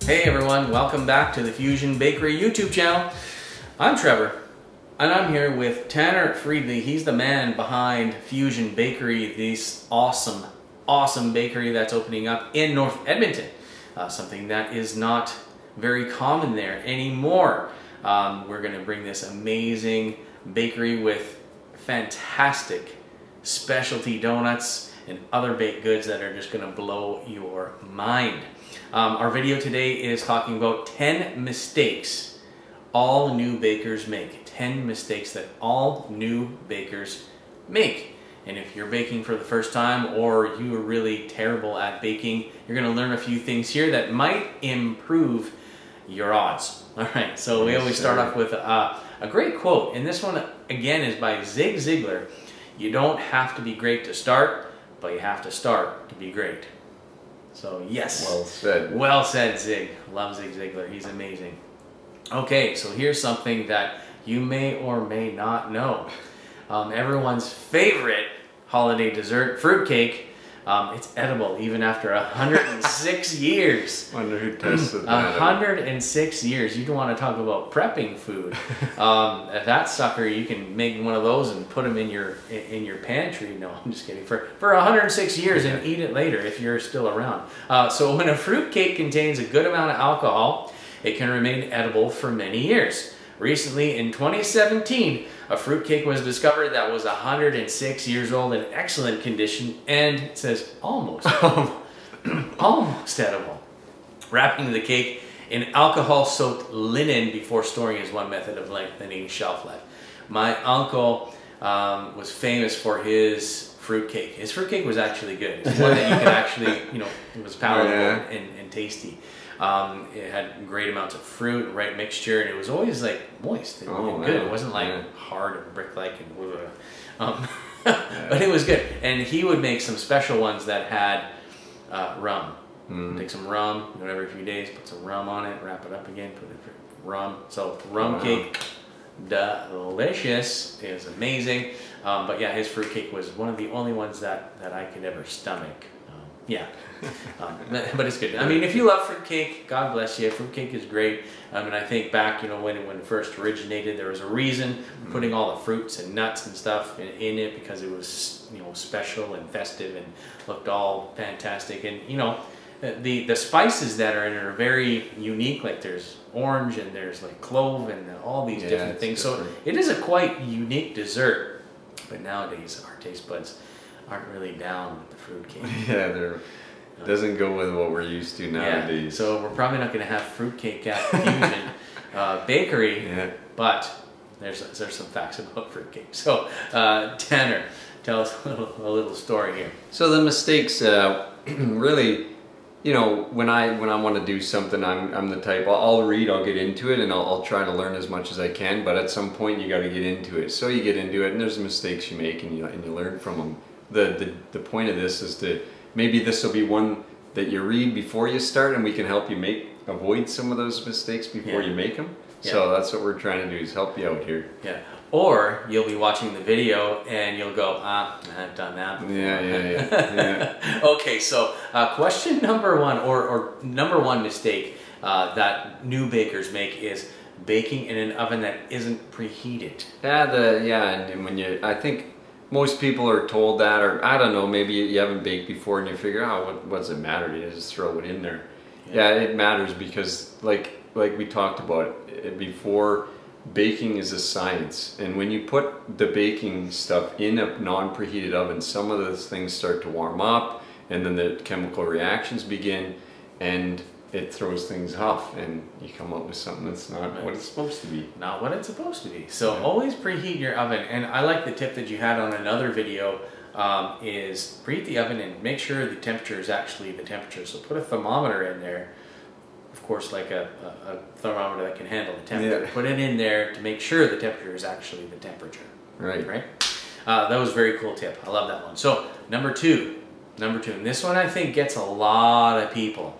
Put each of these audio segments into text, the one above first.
Hey everyone, welcome back to the Fuzion Bakery YouTube channel. I'm Trevor, and I'm here with Tahner Friedley. He's the man behind Fuzion Bakery, this awesome bakery that's opening up in North Edmonton. Something that is not very common there anymore. We're going to bring this amazing bakery with fantastic specialty donuts and other baked goods that are just going to blow your mind. Our video today is talking about 10 mistakes all new bakers make. 10 mistakes that all new bakers make. And if you're baking for the first time or you are really terrible at baking, you're going to learn a few things here that might improve your odds. All right, so we always start off with a great quote. And this one, again, is by Zig Ziglar. You don't have to be great to start, but you have to start to be great. So yes, well said. Well said, Zig. Love Zig Ziglar. He's amazing. Okay, so here's something that you may or may not know. Everyone's favorite holiday dessert, fruitcake. It's edible even after 106 years. Wonder who tested that. 106 years. You don't want to talk about prepping food. That sucker, you can make one of those and put them in your pantry. No, I'm just kidding. For 106 years and eat it later if you're still around. So when a fruitcake contains a good amount of alcohol, it can remain edible for many years. Recently, in 2017, a fruitcake was discovered that was 106 years old in excellent condition, and it says almost, almost edible. Wrapping the cake in alcohol-soaked linen before storing is one method of lengthening shelf life. My uncle was famous for his fruitcake. His fruitcake was actually good. It's one that you could actually, it was palatable and tasty. It had great amounts of fruit, right mixture, and it was always like moist and good. It wasn't like hard and brick-like and but it was good. And he would make some special ones that had rum. Take some rum, every few days, put some rum on it, wrap it up again, put it rum. So rum cake, delicious. It was amazing. But yeah, his fruit cake was one of the only ones that I could ever stomach. But it's good. I mean, if you love fruitcake, God bless you. Fruitcake is great. And I think back, when it first originated, there was a reason putting all the fruits and nuts and stuff in it because it was, special and festive and looked all fantastic. And the spices that are in it are very unique. Like there's orange and there's like clove and all these different things. So it is a quite unique dessert. But nowadays, our taste buds aren't really down with the fruitcake. Yeah, doesn't go with what we're used to nowadays. Yeah, so we're probably not going to have fruitcake at Fuzion Bakery, but there's some facts about fruitcake. So, Tahner, tell us a little story here. So the mistakes, really, when I want to do something, I'm the type, I'll read, I'll get into it, and I'll try to learn as much as I can, but at some point you got to get into it. So you get into it, and there's mistakes you make, and you learn from them. The point of this is to, maybe this will be one that you read before you start, and we can help you avoid some of those mistakes before you make them. So that's what we're trying to do, is help you out here. Yeah. Or you'll be watching the video and you'll go, I've done that before. Yeah. Okay, so question number one, or number one mistake that new bakers make is baking in an oven that isn't preheated. And when I think most people are told that, or I don't know, maybe you haven't baked before and you figure, what does it matter? You just throw it in there. Yeah, it matters because like we talked about before, baking is a science. And when you put the baking stuff in a non-preheated oven, some of those things start to warm up and then the chemical reactions begin and it throws things off and you come up with something that's not what it's supposed to be. Not what it's supposed to be. So always preheat your oven. And I like the tip that you had on another video is preheat the oven and make sure the temperature is actually the temperature. So put a thermometer in there. Of course, like a thermometer that can handle the temperature. Put it in there to make sure the temperature is actually the temperature. Right? That was a very cool tip. I love that one. So number two, and this one I think gets a lot of people.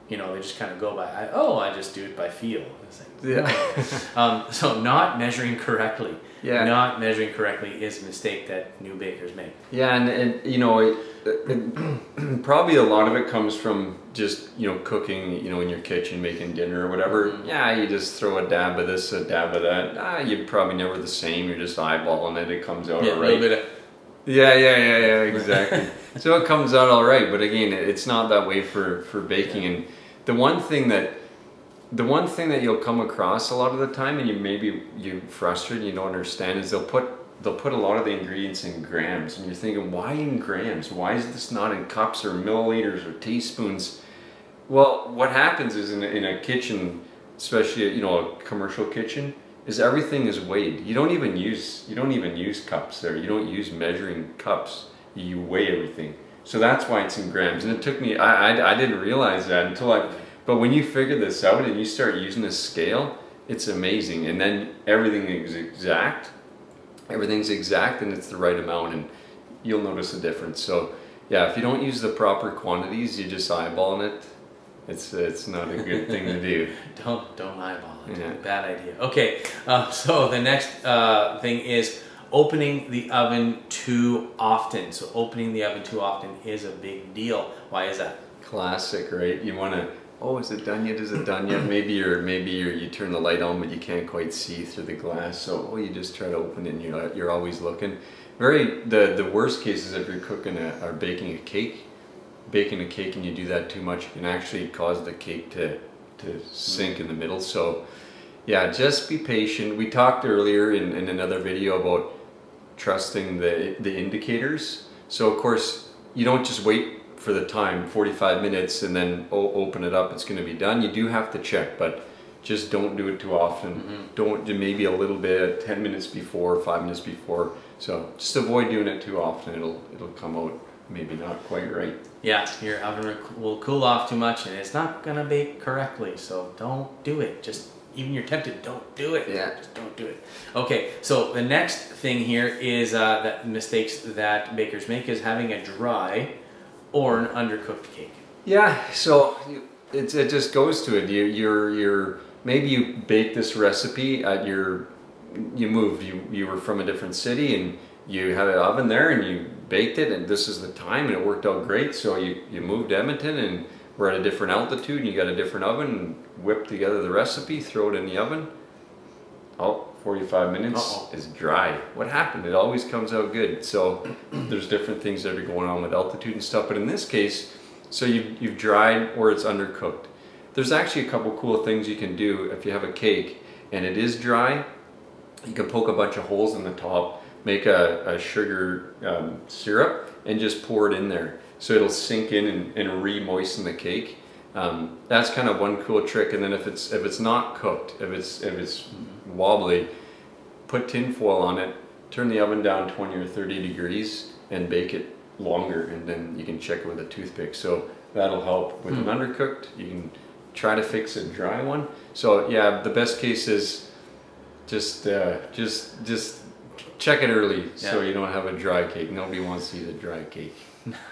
You know, they just kind of go by, I just do it by feel. It's like, Yeah. so not measuring correctly. Yeah. Not measuring correctly is a mistake that new bakers make. Yeah, and you know, probably a lot of it comes from just, you know, cooking, you know, in your kitchen, making dinner or whatever. Mm-hmm. Yeah, you just throw a dab of this, a dab of that. You're probably never the same. You're just eyeballing it. It comes out all right. A little bit of... Yeah, exactly. So it comes out all right, but again, it's not that way for baking. Yeah. And the one thing that you'll come across a lot of the time, and you frustrated, you don't understand, is they'll put a lot of the ingredients in grams, and you're thinking, why in grams? Why is this not in cups or milliliters or teaspoons? Well, what happens is in a kitchen, especially, you know, a commercial kitchen, is everything is weighed. You don't even use cups there. You don't use measuring cups. You weigh everything. So that's why it's in grams. And it took me, I didn't realize that but when you figure this out and you start using a scale, it's amazing. And then everything is exact. Everything's exact and it's the right amount, and you'll notice a difference. So yeah, if you don't use the proper quantities, you're just eyeballing it. It's not a good thing to do. Don't eyeball it. Yeah. Bad idea. Okay, so the next thing is opening the oven too often. So opening the oven too often is a big deal. Why is that? Classic, right? You want to, oh, is it done yet? Is it done yet? Maybe you turn the light on, but you can't quite see through the glass. So you just try to open it, and you're always looking. The worst case is if you're cooking or baking a cake. Baking a cake and you do that too much, it can actually cause the cake to sink in the middle. So yeah, just be patient. We talked earlier in another video about trusting the indicators. So of course you don't just wait for the time, 45 minutes, and then open it up, it's going to be done. You do have to check, but just don't do it too often. Mm-hmm. Don't do, maybe a little bit, 10 minutes before, 5 minutes before. So just avoid doing it too often. It'll come out maybe not quite right. Yeah, your oven will cool off too much and it's not gonna bake correctly, so don't do it. Just, even you're tempted, don't do it. Yeah. Just don't do it. Okay, so the next thing here is that mistakes that bakers make is having a dry or an undercooked cake. Yeah, so it just goes to it. You're maybe you baked this recipe at you were from a different city and you had an oven there and you baked it, and this is the time, and it worked out great. So you moved to Edmonton and we're at a different altitude and you got a different oven, and whip together the recipe, throw it in the oven. Oh, 45 minutes is dry. What happened? It always comes out good. So there's different things that are going on with altitude and stuff, but in this case, so you've dried or it's undercooked. There's actually a couple cool things you can do if you have a cake and it is dry. You can poke a bunch of holes in the top, make a sugar syrup, and just pour it in there so it'll sink in and re-moisten the cake. That's kind of one cool trick. And then if it's not cooked, if it's wobbly, put tin foil on it, turn the oven down 20 or 30 degrees, and bake it longer, and then you can check it with a toothpick. So that'll help with an undercooked. You can try to fix a dry one. So yeah, the best case is just check it early, so you don't have a dry cake. Nobody wants to eat a dry cake.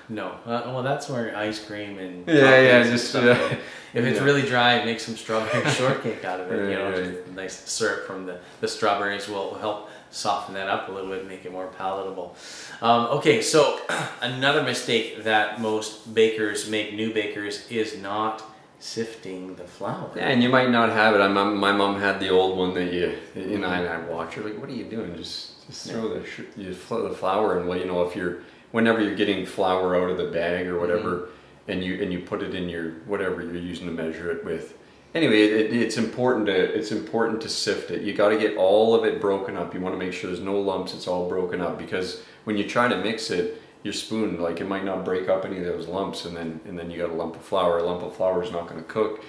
No. Well, that's where ice cream and just if it's really dry, make some strawberry shortcake out of it. Right. Nice syrup from the strawberries will help soften that up a little bit, make it more palatable. Okay, so another mistake that most bakers make, new bakers, is not sifting the flour. Yeah, and you might not have it. My mom had the old one that and I watch her like, what are you doing? Just throw the flour in. Well, whenever you're getting flour out of the bag or whatever, and you put it in your whatever you're using to measure it with. Anyway, it's important to sift it. You got to get all of it broken up. You want to make sure there's no lumps. It's all broken up, because when you try to mix it, your spoon, like, it might not break up any of those lumps, and then you got a lump of flour. A lump of flour is not going to cook.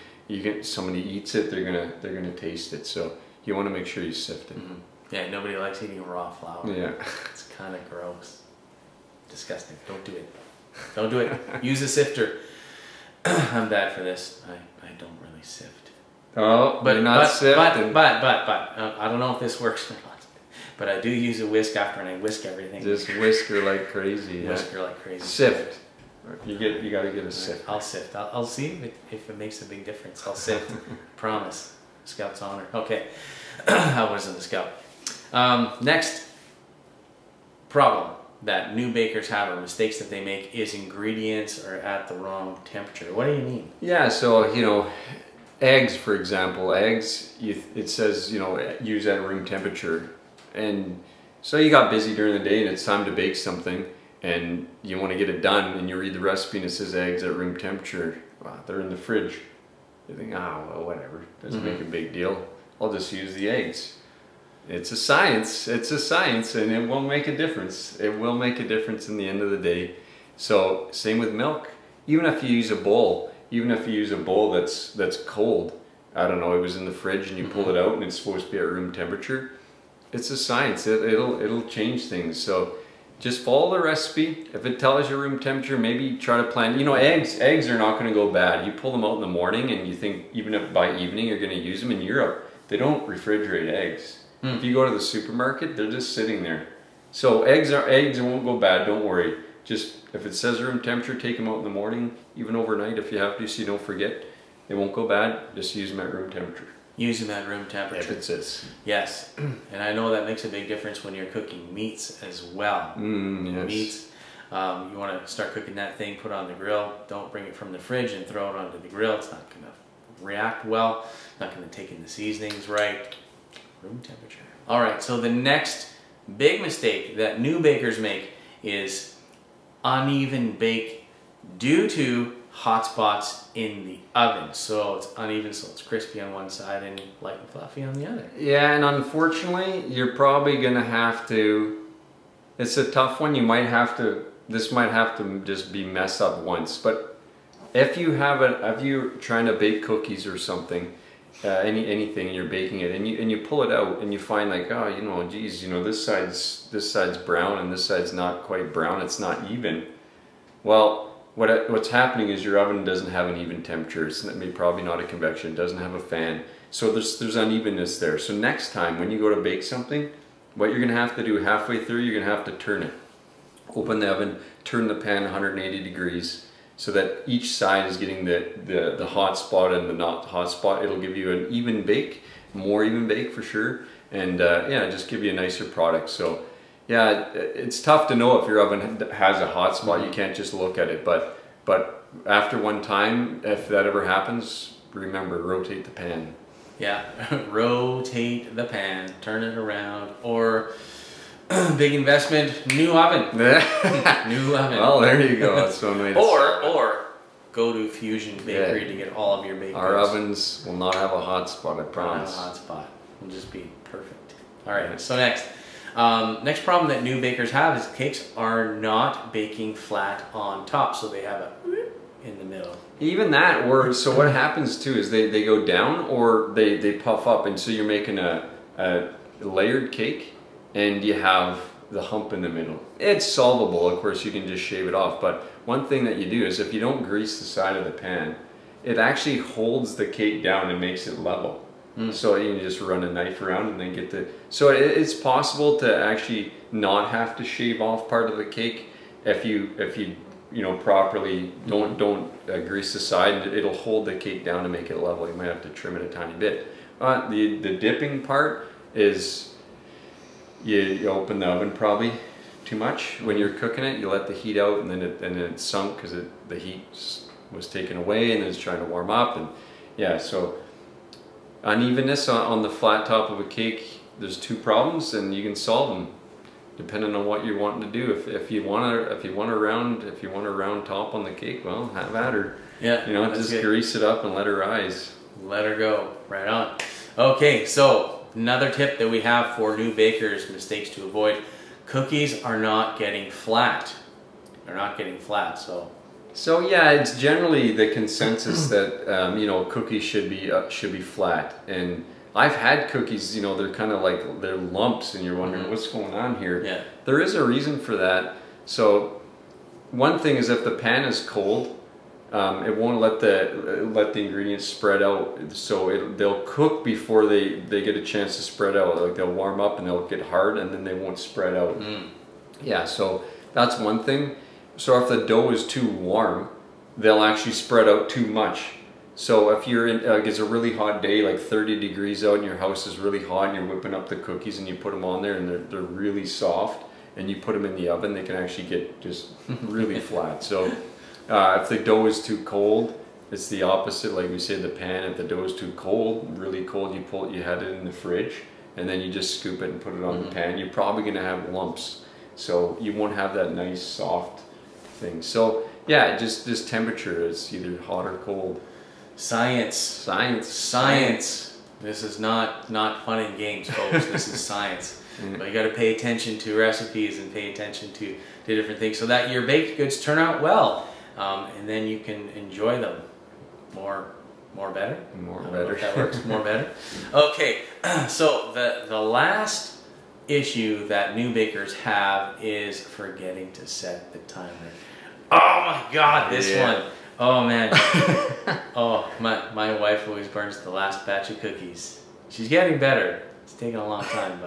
Somebody eats it, they're gonna taste it. So you want to make sure you sift it. Yeah, nobody likes eating raw flour. Yeah, it's kind of gross, disgusting. Don't do it. Don't do it. Use a sifter. I'm bad for this. I don't really sift. Oh, but I don't know if this works or not. But I do use a whisk after, and I whisk everything. Just whisk her like crazy. Whisk her like crazy. Sift. You got to get a sift. I'll sift. I'll see if it makes a big difference. I'll sift. Promise. Scout's honor. Okay. I wasn't a scout. Next problem that new bakers have, or mistakes that they make, is ingredients are at the wrong temperature. What do you mean? Yeah, so eggs, for example, it says use at room temperature, and so you got busy during the day and it's time to bake something and you want to get it done, and you read the recipe and it says eggs at room temperature. Wow, they're in the fridge. You think, well, whatever, doesn't make a big deal. I'll just use the eggs. It's a science, and it will make a difference. It will make a difference in the end of the day. So same with milk. Even if you use a bowl, that's cold, I don't know, it was in the fridge and you pull it out and it's supposed to be at room temperature, it's a science. It'll change things. So just follow the recipe. If it tells you room temperature, maybe try to plan. Eggs are not going to go bad. You pull them out in the morning and you think even if by evening you're going to use them. In Europe, they don't refrigerate eggs. If you go to the supermarket, they're just sitting there. So eggs won't go bad, don't worry. Just if it says room temperature, take them out in the morning, even overnight if you have to, so you don't forget. They won't go bad, just use them at room temperature. Use them at room temperature. If it says. Yes, and I know that makes a big difference when you're cooking meats as well. Yes. Meats, you want to start cooking that thing, put it on the grill. Don't bring it from the fridge and throw it onto the grill. It's not going to react well, not going to take in the seasonings right. Room temperature. All right, so the next big mistake that new bakers make is uneven bake due to hot spots in the oven. So it's uneven, so it's crispy on one side and light and fluffy on the other. Yeah, and unfortunately, you're probably gonna have to, it's a tough one, this might have to just be messed up once, but if you're trying to bake cookies or something, anything, you're baking it and you pull it out and you find like, geez, this side's brown and this side's not quite brown, it's not even. Well, what's happening is your oven doesn't have an even temperature. It's probably not a convection, it doesn't have a fan, so there's unevenness there. So next time when you go to bake something, what you're gonna have to do halfway through, you're gonna have to turn it. Open the oven, turn the pan 180 degrees, so that each side is getting the hot spot and the not hot spot. It'll give you an even bake, more even bake for sure, and just give you a nicer product. So yeah, it's tough to know if your oven has a hot spot. You can't just look at it, but after one time, if that ever happens, remember, rotate the pan. Yeah, rotate the pan, turn it around, or big investment, new oven. New oven. Well, there you go. That's one way to or go to Fuzion Bakery to get all of your baked Our goods. ovens will not have a hot spot, I promise. Not have a hot spot. It'll just be perfect. All right, so next problem that new bakers have is cakes are not baking flat on top, so they have a in the middle. Even that, so what happens too is they go down or they puff up, and so you're making a layered cake and you have the hump in the middle. It's solvable, of course you can just shave it off, but one thing that you do is if you don't grease the side of the pan, it actually holds the cake down and makes it level. So you can just run a knife around and then get so it's possible to actually not have to shave off part of the cake if you properly don't grease the side. It'll hold the cake down to make it level. You might have to trim it a tiny bit. The dipping part is you open the oven probably too much when you're cooking it. You let the heat out and then it sunk because the heat was taken away and it's trying to warm up, and so unevenness on the flat top of a cake, there's two problems and you can solve them depending on what you're wanting to do. If you want a round top on the cake, well, have at her. Yeah, just grease it up and let her rise. Let her go. Right on. Okay, so another tip that we have for new bakers, mistakes to avoid: cookies are not getting flat. They're not getting flat. So yeah, it's generally the consensus that cookies should be flat. And I've had cookies, they're kind of like they're lumps, and you're wondering what's going on here. Yeah. There is a reason for that. So one thing is if the pan is cold, it won't let the ingredients spread out. So they'll cook before they get a chance to spread out. Like they'll warm up and they'll get hard, and then they won't spread out. Yeah, so that's one thing. So if the dough is too warm, they'll actually spread out too much. So if you're in, it's a really hot day, like 30 degrees out and your house is really hot and you're whipping up the cookies and you put them on there and they're really soft and you put them in the oven, they can actually get just really flat. So if the dough is too cold, it's the opposite. Like we say, the pan, if the dough is too cold, really cold, you pull it, you had it in the fridge and then you just scoop it and put it on the pan. You're probably going to have lumps. So you won't have that nice soft thing. So yeah, just this temperature is either hot or cold. Science. This is not fun and games, folks. This is science. But you got to pay attention to recipes and pay attention to different things so that your baked goods turn out well, and then you can enjoy them more better. More better. If that works. More better. Okay. So the last issue that new bakers have is forgetting to set the timer. Oh my God, this one. Oh man. Oh, my wife always burns the last batch of cookies. She's getting better. It's taken a long time,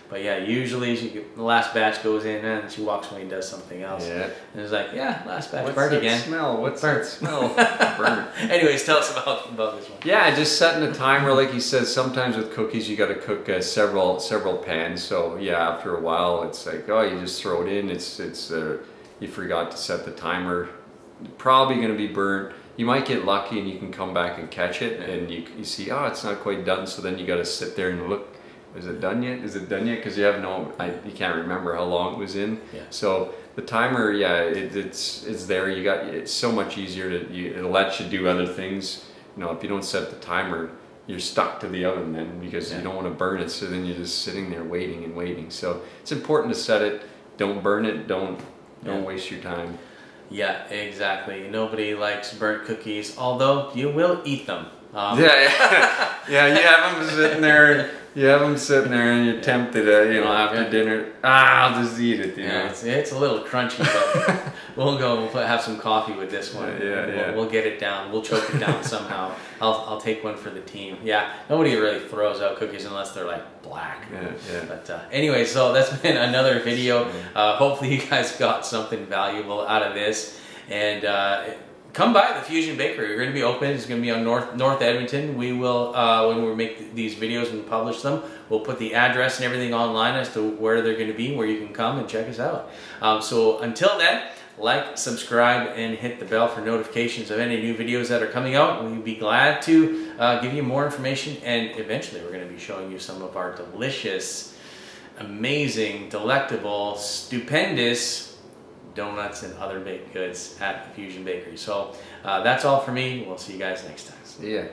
but yeah, usually the last batch goes in and she walks away and does something else. Yeah. And it's like, yeah, last batch burnt again. What's that smell? Burn. Anyways, tell us about this one. Yeah, just setting a timer, like you said. Sometimes with cookies, you got to cook several pans. So yeah, after a while, it's like, oh, you just throw it in. It's you forgot to set the timer. Probably going to be burnt. You might get lucky and you can come back and catch it, and you see, oh, it's not quite done. So then you got to sit there and look. Is it done yet? Is it done yet? Because you have you can't remember how long it was in. Yeah. So the timer, yeah, it's there. It's so much easier it'll let you do other things. You know, if you don't set the timer, you're stuck to the oven then because you don't want to burn it. So then you're just sitting there waiting and waiting. So it's important to set it. Don't burn it. Don't waste your time. Yeah, exactly. Nobody likes burnt cookies, although you will eat them. Yeah, you have them sitting there. You have them sitting there, and you're tempted, after dinner. I'll just eat it. You know? It's a little crunchy, but we'll have some coffee with this one. We'll get it down. We'll choke it down somehow. I'll take one for the team. Yeah, nobody really throws out cookies unless they're like black. Yeah. But anyway, so that's been another video. Hopefully you guys got something valuable out of this, and come by the Fuzion Bakery. We're going to be open. It's going to be on North Edmonton. We will, when we make these videos and publish them, we'll put the address and everything online as to where they're going to be, where you can come and check us out. So until then, like, subscribe, and hit the bell for notifications of any new videos that are coming out. We'd be glad to give you more information, and eventually we're going to be showing you some of our delicious, amazing, delectable, stupendous donuts and other baked goods at the Fuzion Bakery. So that's all for me. We'll see you guys next time. See ya.